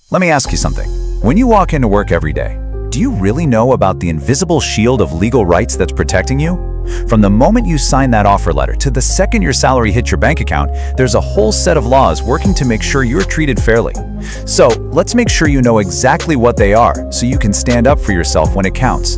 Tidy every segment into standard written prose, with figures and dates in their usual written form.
Let me ask you something. When you walk into work every day, do you really know about the invisible shield of legal rights that's protecting you? From the moment you sign that offer letter to the second your salary hits your bank account, there's a whole set of laws working to make sure you're treated fairly. So let's make sure you know exactly what they are so you can stand up for yourself when it counts.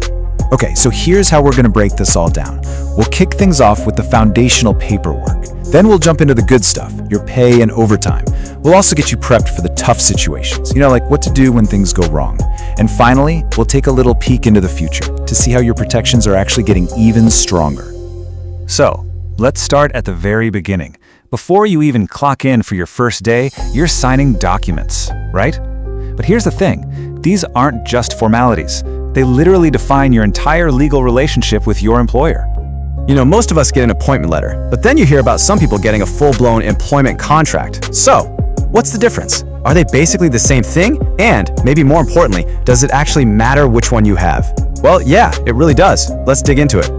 Okay, so here's how we're going to break this all down. We'll kick things off with the foundational paperwork. Then we'll jump into the good stuff, your pay and overtime. We'll also get you prepped for the tough situations, like what to do when things go wrong. And finally, we'll take a little peek into the future to see how your protections are actually getting even stronger. So, let's start at the very beginning. Before you even clock in for your first day, you're signing documents, right? But here's the thing, these aren't just formalities. They literally define your entire legal relationship with your employer. Most of us get an appointment letter, but then you hear about some people getting a full-blown employment contract. So, what's the difference? Are they basically the same thing? And, maybe more importantly, does it actually matter which one you have? Well, yeah, it really does. Let's dig into it.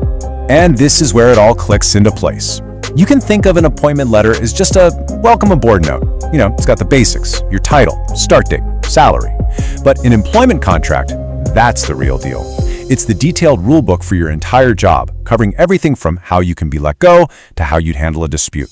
And this is where it all clicks into place. You can think of an appointment letter as just a welcome aboard note. It's got the basics, your title, start date, salary. But an employment contract, that's the real deal. It's the detailed rule book for your entire job, covering everything from how you can be let go to how you'd handle a dispute.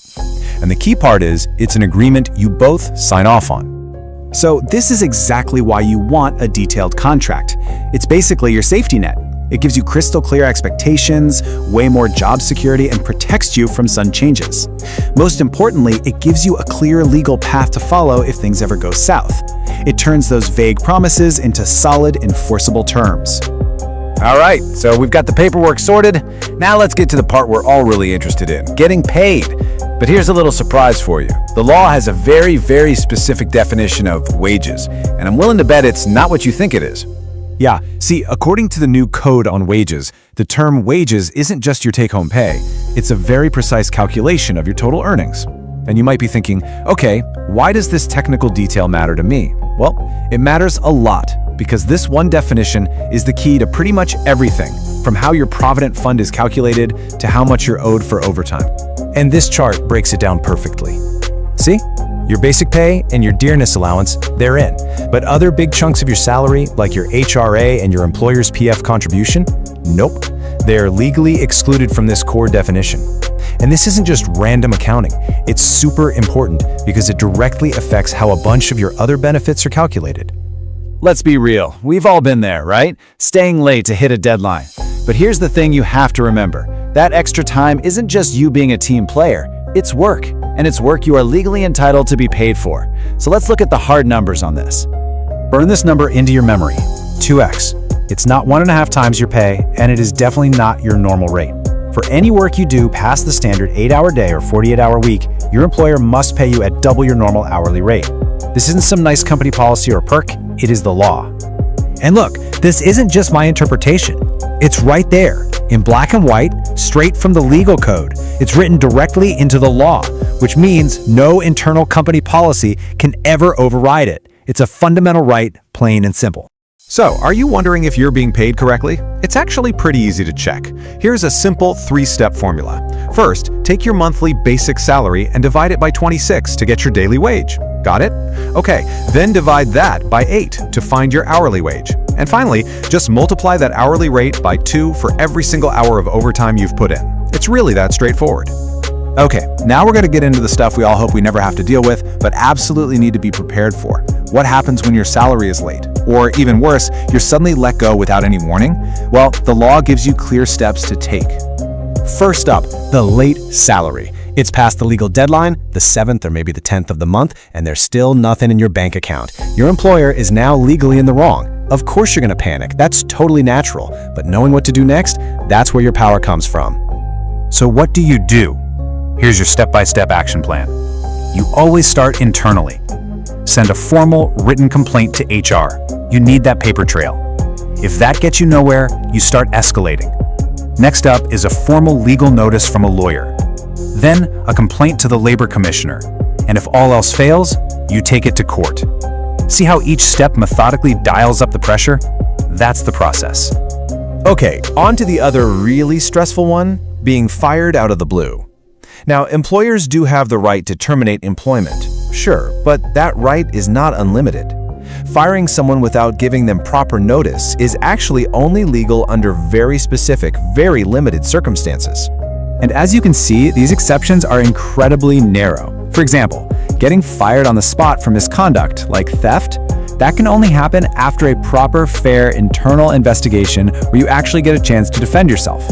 And the key part is, it's an agreement you both sign off on. So this is exactly why you want a detailed contract. It's basically your safety net. It gives you crystal clear expectations, way more job security, and protects you from sudden changes. Most importantly, it gives you a clear legal path to follow if things ever go south. It turns those vague promises into solid, enforceable terms. All right, so we've got the paperwork sorted. Now let's get to the part we're all really interested in, getting paid. But here's a little surprise for you. The law has a very, very specific definition of wages, and I'm willing to bet it's not what you think it is. Yeah, see, according to the new code on wages, the term wages isn't just your take-home pay. It's a very precise calculation of your total earnings. And you might be thinking, okay, why does this technical detail matter to me? Well, it matters a lot, because this one definition is the key to pretty much everything, from how your Provident Fund is calculated to how much you're owed for overtime. And this chart breaks it down perfectly. See? Your basic pay and your dearness allowance, they're in. But other big chunks of your salary, like your HRA and your employer's PF contribution, nope. They're legally excluded from this core definition. And this isn't just random accounting. It's super important because it directly affects how a bunch of your other benefits are calculated. Let's be real, we've all been there, right? Staying late to hit a deadline. But here's the thing you have to remember. That extra time isn't just you being a team player, it's work. And it's work you are legally entitled to be paid for. So let's look at the hard numbers on this. Burn this number into your memory, 2x. It's not 1.5 times your pay, and it is definitely not your normal rate. For any work you do past the standard 8-hour day or 48-hour week, your employer must pay you at double your normal hourly rate. This isn't some nice company policy or perk, it is the law. And look, this isn't just my interpretation. It's right there, in black and white, straight from the legal code. It's written directly into the law, which means no internal company policy can ever override it. It's a fundamental right, plain and simple. So, are you wondering if you're being paid correctly? It's actually pretty easy to check. Here's a simple 3-step formula. First, take your monthly basic salary and divide it by 26 to get your daily wage. Got it? Okay, then divide that by 8 to find your hourly wage. And finally, just multiply that hourly rate by 2 for every single hour of overtime you've put in. It's really that straightforward. Okay, now we're going to get into the stuff we all hope we never have to deal with, but absolutely need to be prepared for. What happens when your salary is late? Or even worse, you're suddenly let go without any warning? Well, the law gives you clear steps to take. First up, the late salary. It's past the legal deadline, the 7th or maybe the 10th of the month, and there's still nothing in your bank account. Your employer is now legally in the wrong. Of course you're going to panic. That's totally natural. But knowing what to do next, that's where your power comes from. So what do you do? Here's your step-by-step action plan. You always start internally. Send a formal written complaint to HR. You need that paper trail. If that gets you nowhere, you start escalating. Next up is a formal legal notice from a lawyer. Then a complaint to the labor commissioner. And if all else fails, you take it to court. See how each step methodically dials up the pressure? That's the process. Okay, on to the other really stressful one, being fired out of the blue. Now, employers do have the right to terminate employment, sure, but that right is not unlimited. Firing someone without giving them proper notice is actually only legal under very specific, very limited circumstances. And as you can see, these exceptions are incredibly narrow. For example, getting fired on the spot for misconduct, like theft, that can only happen after a proper, fair internal investigation where you actually get a chance to defend yourself.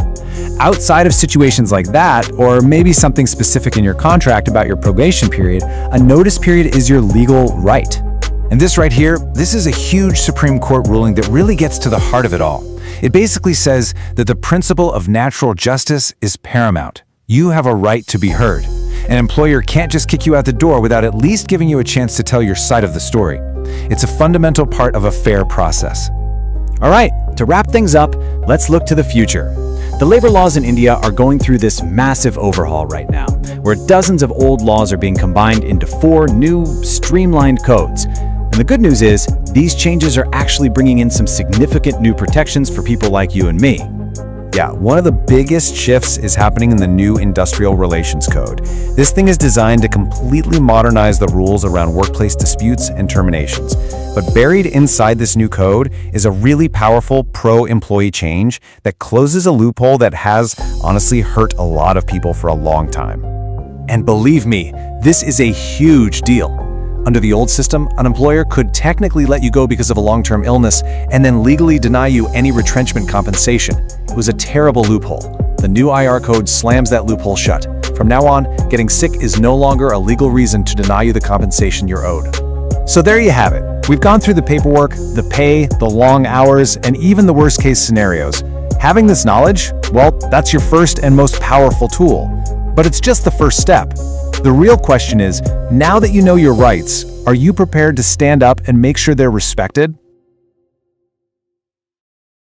Outside of situations like that, or maybe something specific in your contract about your probation period, a notice period is your legal right. And this right here, this is a huge Supreme Court ruling that really gets to the heart of it all. It basically says that the principle of natural justice is paramount. You have a right to be heard. An employer can't just kick you out the door without at least giving you a chance to tell your side of the story. It's a fundamental part of a fair process. All right, to wrap things up, let's look to the future. The labor laws in India are going through this massive overhaul right now, where dozens of old laws are being combined into 4 new, streamlined codes. And the good news is, these changes are actually bringing in some significant new protections for people like you and me. Yeah, one of the biggest shifts is happening in the new Industrial Relations Code. This thing is designed to completely modernize the rules around workplace disputes and terminations. But buried inside this new code is a really powerful pro-employee change that closes a loophole that has honestly hurt a lot of people for a long time. And believe me, this is a huge deal. Under the old system, an employer could technically let you go because of a long-term illness and then legally deny you any retrenchment compensation. It was a terrible loophole. The new IR code slams that loophole shut. From now on, getting sick is no longer a legal reason to deny you the compensation you're owed. So there you have it. We've gone through the paperwork, the pay, the long hours, and even the worst-case scenarios. Having this knowledge, well, that's your first and most powerful tool. But it's just the first step. The real question is, now that you know your rights, are you prepared to stand up and make sure they're respected?